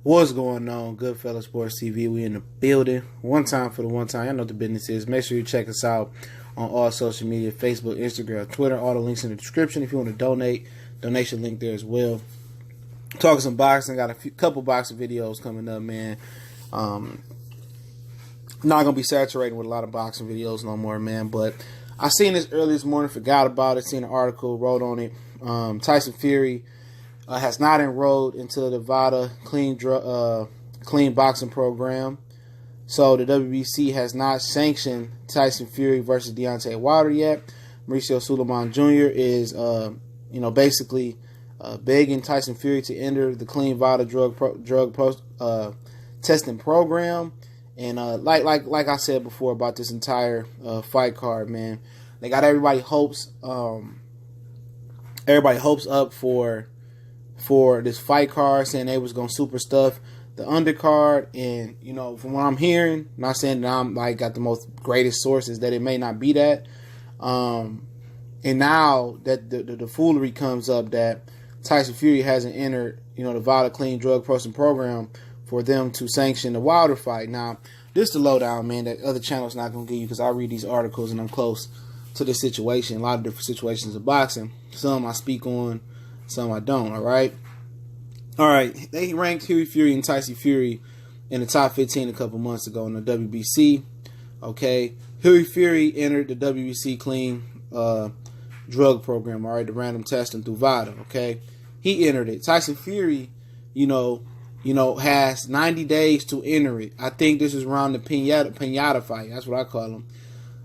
What's going on, Goodfellas Sports TV? We in the building. One time for the one time. Y'all know what the business is. Make sure you check us out on all social media, Facebook, Instagram, Twitter. All the links in the description. If you want to donate, donation link there as well. Talking some boxing. Got couple boxing videos coming up, man. Not gonna be saturated with a lot of boxing videos no more, man. But I seen this early this morning. Forgot about it. Seen an article, wrote on it. Tyson Fury has not enrolled into the VADA clean boxing program. So the WBC has not sanctioned Tyson Fury versus Deontay Wilder yet. Mauricio Sulaiman Jr. is, basically begging Tyson Fury to enter the clean VADA drug testing program. And like I said before about this entire fight card, man, they got everybody hopes up for this fight card, saying they was gonna super stuff the undercard. And from what I'm hearing, not saying that I'm got the most greatest sources, that it may not be that. And now that the foolery comes up that Tyson Fury hasn't entered the VADA clean drug testing program for them to sanction the Wilder fight. Now, this is the lowdown, man, that other channels not gonna give you, because I read these articles and I'm close to this situation. A lot of different situations of boxing. Some I speak on, some I don't. All right. They ranked Hifi Fury and Tyson Fury in the top 15 a couple months ago in the WBC. Okay. Hifi Fury entered the WBC clean drug program. All right. The random testing through VADA. Okay. He entered it. Tyson Fury, has 90 days to enter it. I think this is around the pinata fight. That's what I call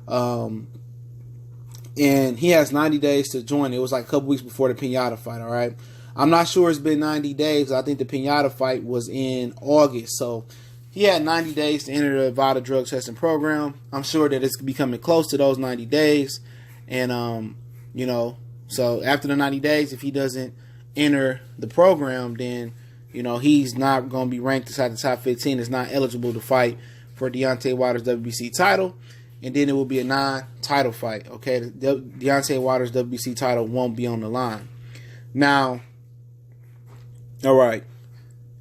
them. And he has 90 days to join. It was like a couple weeks before the pinata fight, all right? I'm not sure it's been 90 days. I think the pinata fight was in August. So he had 90 days to enter the VADA drug testing program. I'm sure that it's becoming close to those 90 days. And, so after the 90 days, if he doesn't enter the program, then, he's not going to be ranked inside the top 15. It's not eligible to fight for Deontay Wilder's WBC title. And then it will be a non-title fight, okay? Deontay Wilder's WBC title won't be on the line. Now, all right.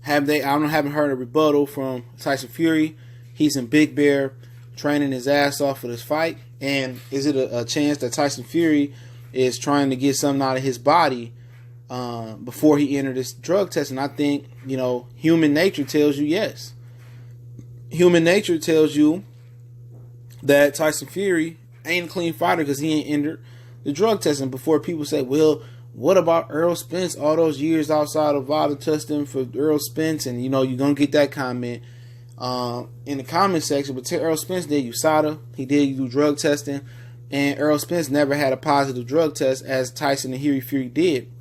I haven't heard a rebuttal from Tyson Fury. He's in Big Bear training his ass off for this fight. And is it a chance that Tyson Fury is trying to get something out of his body before he entered this drug test? And I think, human nature tells you yes. Human nature tells you that Tyson Fury ain't a clean fighter because he ain't entered the drug testing. Before people say, well, what about Errol Spence? All those years outside of VADA testing for Errol Spence, and you're gonna get that comment in the comment section. But Errol Spence did USADA, he did do drug testing, and Errol Spence never had a positive drug test as Tyson and Hifi Fury did.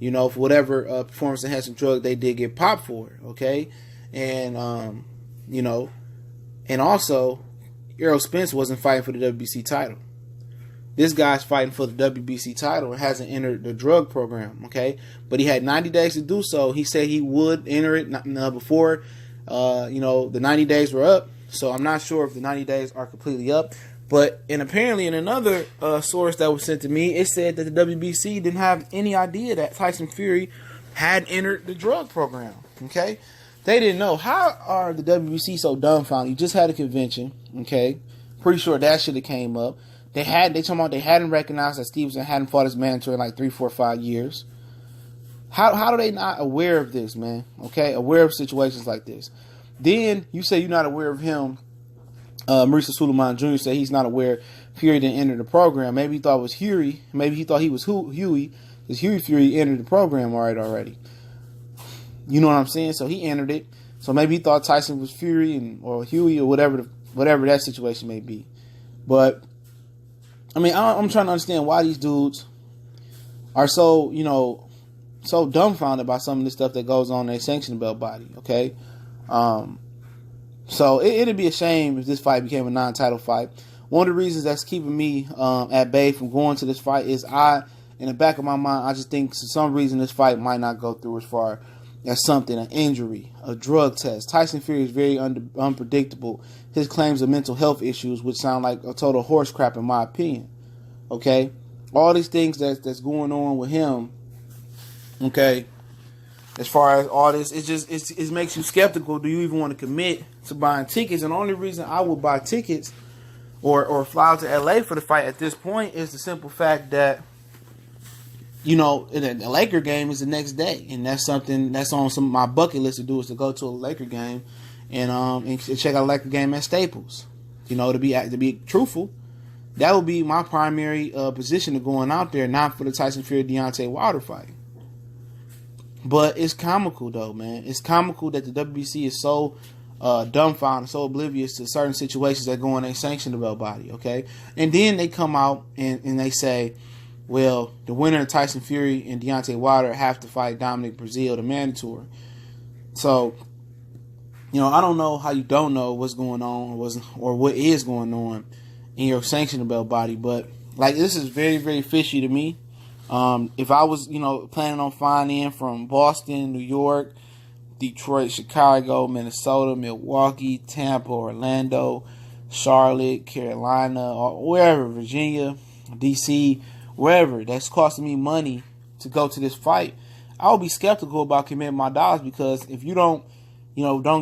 For whatever performance enhancing drug they did get popped for, okay, and and also Errol Spence wasn't fighting for the WBC title. This guy's fighting for the WBC title and hasn't entered the drug program, okay? But he had 90 days to do so. He said he would enter it before, the 90 days were up. So I'm not sure if the 90 days are completely up. But apparently in another source that was sent to me, it said that the WBC didn't have any idea that Tyson Fury had entered the drug program, okay? They didn't know. How are the WBC so dumbfounded? You just had a convention, okay? Pretty sure that should have came up. They talking about they hadn't recognized that Stevenson hadn't fought his mandatory in like 3, 4, 5 years. How are they not aware of this, man? Okay, aware of situations like this. Then you say you're not aware of him. Mauricio Sulaiman Jr. said he's not aware Fury didn't enter the program. Maybe he thought it was Fury. Maybe he thought he was Huey. Because Hifi Fury entered the program already. You know what I'm saying? So he entered it. So maybe he thought Tyson was Fury or Huey or whatever that situation may be. But I'm trying to understand why these dudes are so so dumbfounded by some of the stuff that goes on in their sanctioned belt body. Okay, so it'd be a shame if this fight became a non-title fight. One of the reasons that's keeping me at bay from going to this fight is in the back of my mind, I just think for some reason this fight might not go through as far as something, an injury, a drug test. Tyson Fury is very unpredictable. His claims of mental health issues, which sound like a total horse crap in my opinion. Okay? All these things that's going on with him, okay, as far as all this, it makes you skeptical. Do you even want to commit to buying tickets? And the only reason I would buy tickets or fly out to LA for the fight at this point is the simple fact that, you know, the Laker game is the next day, and that's something that's on some of my bucket list to do, is to go to a Laker game and check out a Laker game at Staples. You know, to be truthful, that would be my primary position of going out there, not for the Tyson Fury Deontay Wilder fight. But it's comical though, man. It's comical that the WBC is so dumbfounded, so oblivious to certain situations that go in a sanctioned belt body, okay? And then they come out and they say, well, the winner of Tyson Fury and Deontay Wilder have to fight Dominic Breazeale, the mandatory. So, you know, I don't know how you don't know what's going on or what is going on in your sanctioned belt body, but like, this is very, very fishy to me. If I was, you know, planning on flying in from Boston, New York, Detroit, Chicago, Minnesota, Milwaukee, Tampa, Orlando, Charlotte, Carolina, or wherever, Virginia, DC, wherever, that's costing me money to go to this fight, I would be skeptical about committing my dollars, because if you don't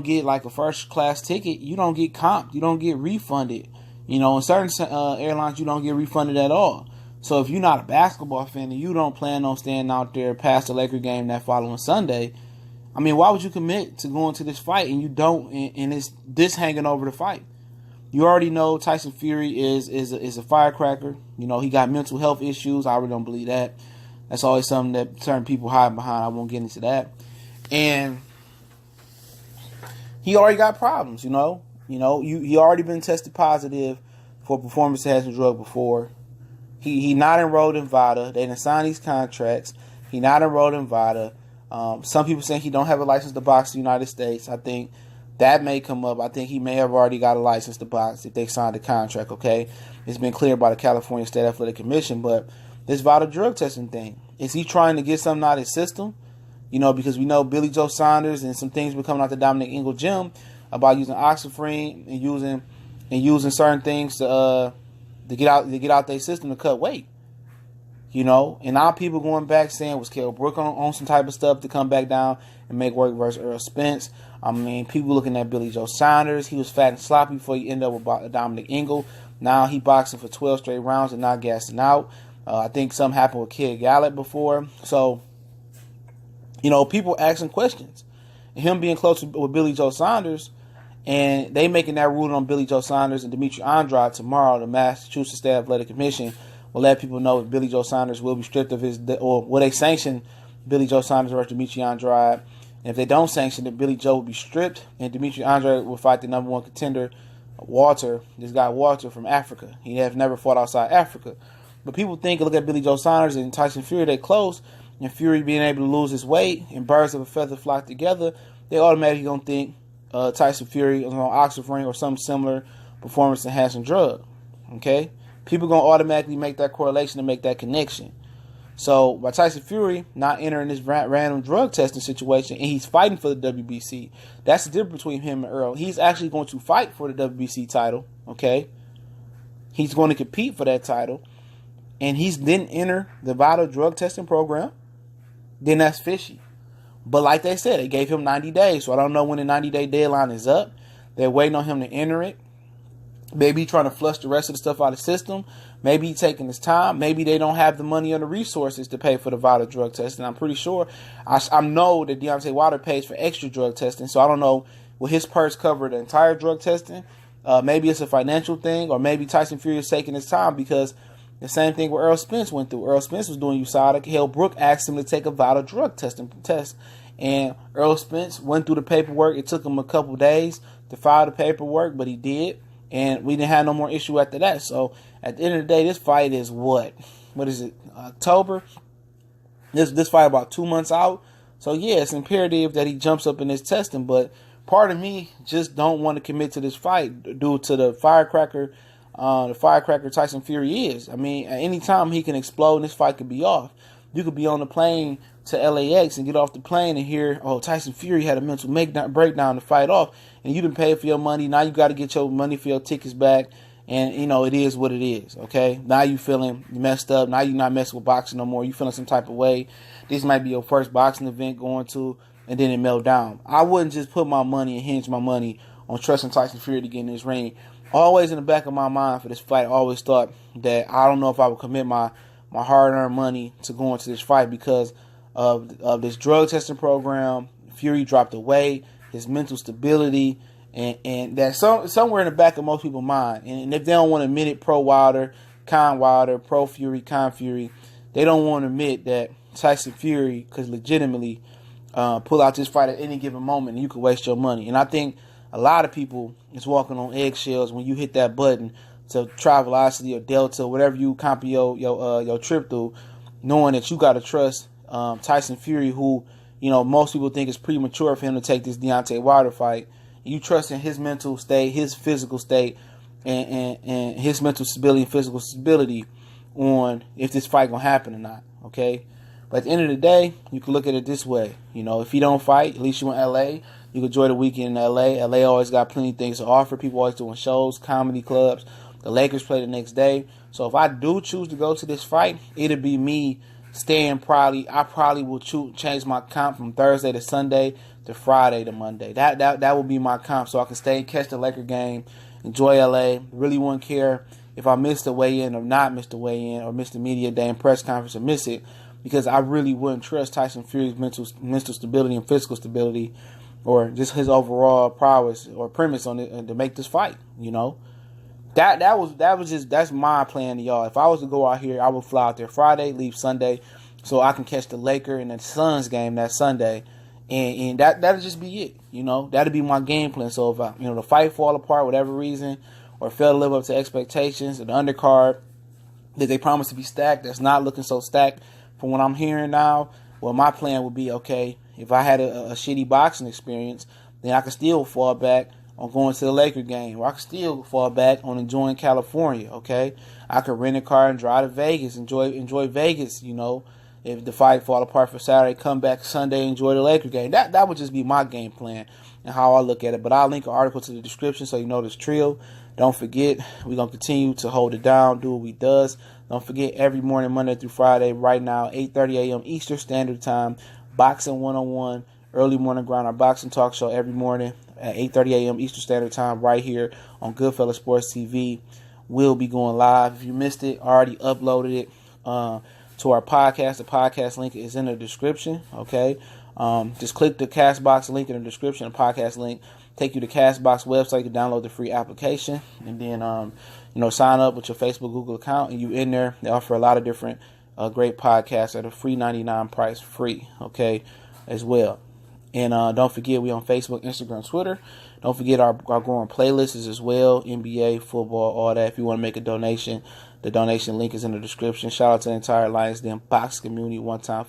get like a first class ticket, you don't get comped, you don't get refunded. You know, in certain airlines, you don't get refunded at all. So if you're not a basketball fan and you don't plan on staying out there past the Laker game that following Sunday, I mean, why would you commit to going to this fight and you don't, and it's this hanging over the fight? You already know Tyson Fury is a firecracker. You know, he got mental health issues. I already don't believe that. That's always something that certain people hide behind. I won't get into that. And he already got problems, you know. He already been tested positive for performance-enhancing drug before. He not enrolled in VADA. They didn't sign these contracts. He not enrolled in VADA. Some people saying he don't have a license to box in the United States. I think that may come up. I think he may have already got a license to box if they signed the contract, okay? It's been cleared by the California State Athletic Commission, but this VADA drug testing thing, is he trying to get something out of his system? You know, because we know Billy Joe Saunders and some things were coming out the Dominic Ingle gym about using oxyfreen and using certain things to get out their system to cut weight. You know, and now people going back saying, was Kell Brook on some type of stuff to come back down and make work versus Earl Spence? I mean, people looking at Billy Joe Saunders. He was fat and sloppy before he ended up with Dominic Ingle. Now he boxing for 12 straight rounds and not gassing out. I think something happened with Kid Gallup before. So, you know, people asking questions. And him being close with Billy Joe Saunders, and they making that ruling on Billy Joe Saunders and Dimitri Andrade tomorrow, the Massachusetts State Athletic Commission will let people know if Billy Joe Saunders will be stripped of his, or will they sanction Billy Joe Saunders versus Dimitri Andrade. And if they don't sanction it, Billy Joe will be stripped, and Dimitri Andrade will fight the number one contender, Walter, this guy Walter from Africa. He has never fought outside Africa. But people think, look at Billy Joe Saunders and Tyson Fury, they close, and Fury being able to lose his weight and birds of a feather flock together, they automatically going to think Tyson Fury is on oxyfreen or some similar performance-enhancing drug. Okay? People going to automatically make that correlation and make that connection. So, by Tyson Fury not entering this random drug testing situation, and he's fighting for the WBC, that's the difference between him and Earl. He's actually going to fight for the WBC title, okay? He's going to compete for that title, and he's didn't enter the VADA drug testing program, then that's fishy. But like they said, they gave him 90 days, so I don't know when the 90-day deadline is up. They're waiting on him to enter it. Maybe he's trying to flush the rest of the stuff out of the system. Maybe he's taking his time. Maybe they don't have the money or the resources to pay for the VADA drug testing. I'm pretty sure. I know that Deontay Wilder pays for extra drug testing, so I don't know, will his purse cover the entire drug testing? Maybe it's a financial thing, or maybe Tyson Fury is taking his time, because the same thing what Earl Spence went through. Earl Spence was doing USADA. Kell Brook asked him to take a VADA drug test, and Earl Spence went through the paperwork. It took him a couple days to file the paperwork, but he did. And we didn't have no more issue after that. So at the end of the day, this fight is what is it? October. This fight about 2 months out. So yeah, it's imperative that he jumps up in his testing. But part of me just don't want to commit to this fight due to the firecracker Tyson Fury is. I mean, at any time he can explode and this fight could be off. You could be on the plane to LAX and get off the plane and hear, oh, Tyson Fury had a mental breakdown to fight off, and you didn't pay for your money. Now you got to get your money for your tickets back, and, you know, it is what it is, okay? Now you feeling messed up. Now you're not messing with boxing no more. You feeling some type of way. This might be your first boxing event going to. and then it melt down. I wouldn't just put my money and hinge my money on trusting Tyson Fury to get in this ring. Always in the back of my mind for this fight, I always thought that I don't know if I would commit my hard-earned money to go into this fight because of this drug testing program. Fury dropped the weight, his mental stability, and that's somewhere in the back of most people's mind. And if they don't want to admit it, pro Wilder, con Wilder, pro Fury, con Fury, they don't want to admit that Tyson Fury could legitimately pull out this fight at any given moment and you could waste your money. And I think a lot of people is walking on eggshells when you hit that button to Travelocity or Delta, or whatever you comp your trip through, knowing that you got to trust Tyson Fury, who, you know, most people think it's premature for him to take this Deontay Wilder fight. You trust in his mental state, his physical state, and his mental stability and physical stability on if this fight gonna happen or not. Okay, but at the end of the day, you can look at it this way. You know, if he don't fight, at least you in LA. You can enjoy the weekend in LA. LA always got plenty of things to offer. People always doing shows, comedy clubs. The Lakers play the next day. So if I do choose to go to this fight, it'll be me staying I probably will change my comp from Thursday to Sunday to Friday to Monday. That will be my comp, so I can stay and catch the Laker game, enjoy LA. Really wouldn't care if I missed the weigh-in or not missed the weigh-in or missed the media day and press conference or miss it, because I really wouldn't trust Tyson Fury's mental stability and physical stability, or just his overall prowess or premise on it to make this fight. You know, that's my plan to y'all. If I was to go out here, I would fly out there Friday, leave Sunday, so I can catch the Laker and the Suns game that Sunday, and that'll just be it. You know, that'll be my game plan. So if the fight fall apart, whatever reason, or fail to live up to expectations, or the undercard that they promised to be stacked, that's not looking so stacked from what I'm hearing now, well, my plan would be, okay, if I had a shitty boxing experience, then I could still fall back on going to the Laker game, or I could still fall back on enjoying California, okay? I could rent a car and drive to Vegas, enjoy Vegas, you know. If the fight fall apart for Saturday, come back Sunday, enjoy the Laker game. That would just be my game plan and how I look at it. But I'll link an article to the description so you know this trio. Don't forget, we're going to continue to hold it down, do what we does. Don't forget, every morning, Monday through Friday, right now, 8:30 a.m. Eastern Standard Time, Boxing 101, early morning grind, our boxing talk show every morning at 8:30 a.m. Eastern Standard Time, right here on Goodfellas Sports TV. We'll be going live. If you missed it, already uploaded it to our podcast. The podcast link is in the description, okay? Just click the Castbox link in the description, the podcast link. Take you to Castbox website to download the free application, and then sign up with your Facebook, Google account, and you in there. They offer a lot of different great podcasts at a free $99 price, free, okay, as well. And don't forget, we on Facebook, Instagram, Twitter. Don't forget our growing playlists as well, NBA, football, all that. If you want to make a donation, the donation link is in the description. Shout out to the entire Lions Den box community one time.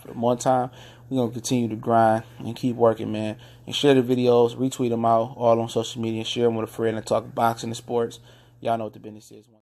We're going to continue to grind and keep working, man. And share the videos, retweet them out all on social media, and share them with a friend and talk boxing and sports. Y'all know what the business is.